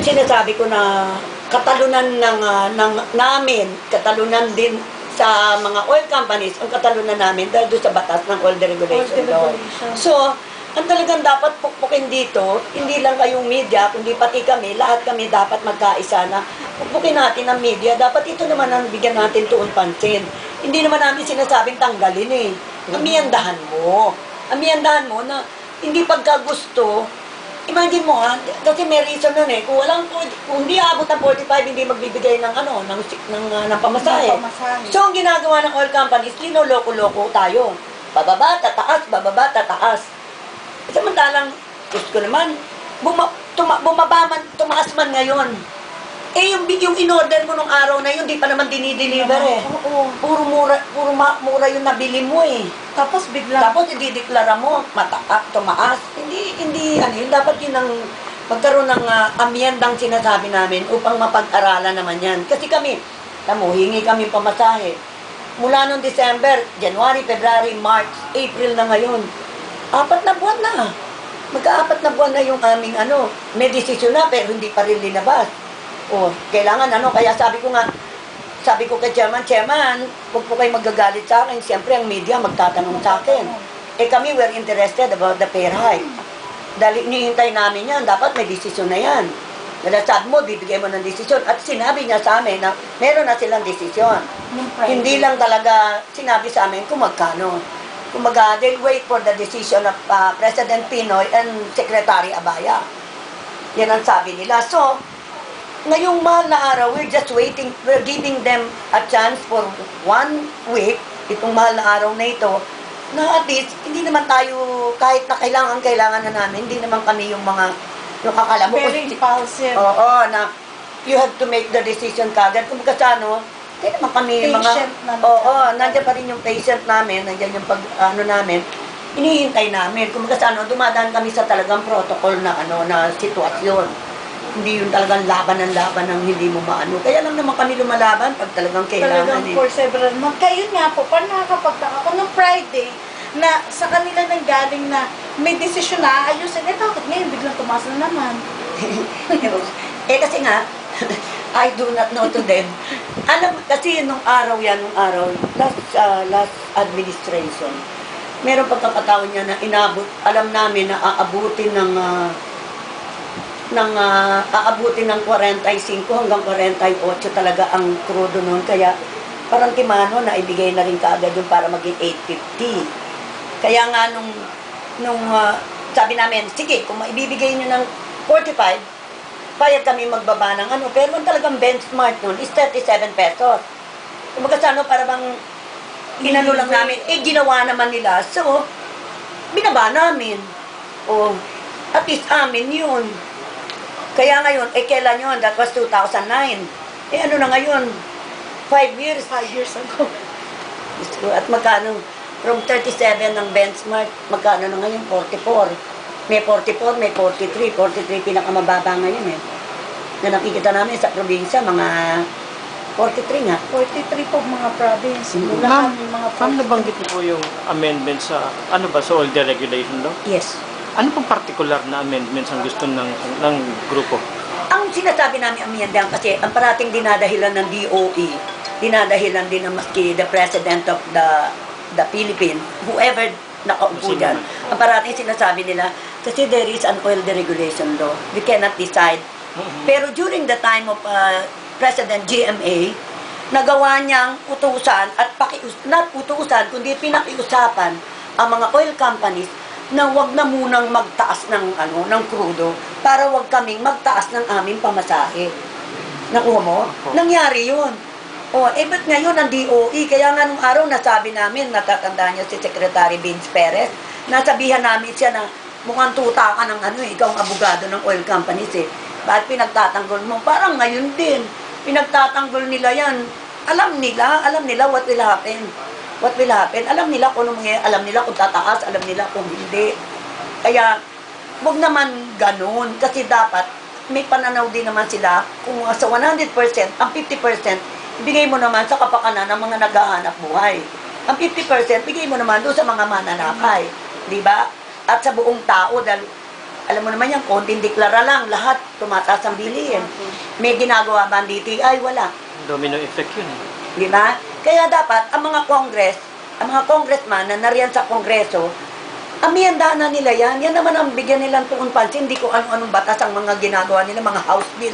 sinasabi ko na katalunan namin, katalunan din sa mga oil companies, ang katalunan namin dahil doon sa batas ng oil deregulation law. So, ang talagang dapat pukpukin dito, hindi lang kayong media, kundi pati kami, lahat kami dapat magkaisa na pukpukin natin ang media. Dapat ito naman ang bigyan natin tuon pansin. Hindi naman namin sinasabing tanggalin eh. Amiyandahan mo. Amiyandahan mo na hindi pagkagusto. Imagine mo ha, kasi may reason nun eh. Kung hindi abot ng 45, hindi magbibigay ng pamasahe. So, ang ginagawa ng oil companies, linoloko-loko tayo. Bababa, tataas, bababa, tataas. Samantalang, gusto ko naman, tumaas man ngayon. Eh, yung in-order mo nung araw na yun, di pa naman dinideliver eh. Puro mura yung nabili mo eh. Tapos bigla. Tapos idideklara mo, tumaas. Hindi, yun, dapat yun ang magkaroon ng amyendang sinasabi namin upang mapag-aralan naman yan. Kasi kami, hingi kami pamasahe. Mula noong December, January, February, March, April na ngayon. 4 na buwan na. Magka-4 na buwan na yung aming may desisyon na pero hindi pa rin linabas. Kailangan kaya sabi ko kay Chairman, huwag po kayo magagalit sa akin. Siyempre ang media magtatanong sa akin. Kami we're interested about the pay hike. Dahil inihintay namin yan, dapat may desisyon na yan. Sabi mo, bibigay mo ng desisyon. At sinabi niya sa amin na meron na silang desisyon. Hindi lang talaga sinabi sa amin kung magkano. Kumaga, they'll wait for the decision of President Pinoy and Secretary Abaya. Yan ang sabi nila. So, ngayong mahal na araw, we're just waiting, we're giving them a chance for 1 week, itong mahal na araw na ito, na at least, hindi naman tayo, kahit na kailangan na namin, hindi naman kami yung kakala mo. Very impulsive. Oo, na you have to make the decision kagad. Kung hindi naman kami patient nandiyan pa rin yung patient namin, nandiyan yung namin, inihintay namin. Kung dumadaan kami sa talagang protocol na na sitwasyon. Hindi yung talagang laban ng hindi mo maano. Kaya lang naman kami lumalaban pag talagang kailangan. Talagang for several months. Kaya yun nga po, parang nakakapagtaka ako nung Friday, na sa kanila nang galing na may desisyon na ayusin. Bakit ngayon biglang tumaas na naman? Kasi nga, I do not know to them. Kasi nung araw, last administration, meron pagkakataon niya na alam namin na aabutin ng 45 hanggang 48 talaga ang krudo noon. Kaya parang timano na ibigay na rin kaagad yung para maging 850. Kaya nga nung sabi namin, sige, kung maibibigay nyo ng 45, payag kami magbaba ng pero ang talagang benchmark nun is 37 pesos. Kung para bang lang namin, ginawa naman nila. So, binaba namin. At least amin yun. Kaya ngayon, kailan yun? That was 2009. Na ngayon? 5 years. 5 years ago. At magkano? From 37 ng benchmark, magkano na ngayon? 44. May 44, may 43. 43 pinakamababa ngayon Na nakikita namin sa probinsya, mga 43 nga. 43 po mga province. Ma'am, nabanggit niyo po yung amendment sa oil deregulation law? Yes. Ano pong particular na amendments ang gusto ng grupo? Ang sinasabi namin amendment kasi ang parating dinadahilan ng DOE, dinadahilan din ng maski the President of the Philippines, whoever nakaupo dyan. Ang parating sinasabi nila, kasi there is an oil deregulation law. We cannot decide. Pero during the time of President GMA, nagawa niyang utusan at not utusan, kundi pinakiusapan ang mga oil companies na wag na munang magtaas ng krudo para wag kaming magtaas ng aming pamasahe. Nakuha mo? Nangyari yun. Ba't ngayon ang DOE? Kaya nga nung araw nasabi namin, natatandaan niyo si Secretary Vince Perez, nasabihan namin siya na mukhang tuta ka ng ikaw ang abogado ng oil companies Bakit pinagtatanggol mo? Parang ngayon din, pinagtatanggol nila yan. Alam nila what will happen. What will happen? Alam nila kung ano mangyayari, alam nila kung tataas, alam nila kung hindi. Kaya, huwag naman ganun. Kasi dapat, may pananaw din naman sila. Kung sa 100%, ang 50%, ibigay mo naman sa kapakanan ng mga naghahanap buhay. Ang 50%, bigay mo naman doon sa mga mananakay. Di ba? At sa buong tao, dahil alam mo naman yan, konting deklara lang, lahat tumataas ang bilihin. May ginagawa ba ang DTI? Wala. Domino effect yun eh. Di ba? Kaya dapat, ang mga congressman na nariyan sa kongreso, amiyandahan na nila yan. Yan naman ang bigyan nilang tuon pansin. Hindi ko ano-anong batas ang mga ginagawa nila, mga house bill.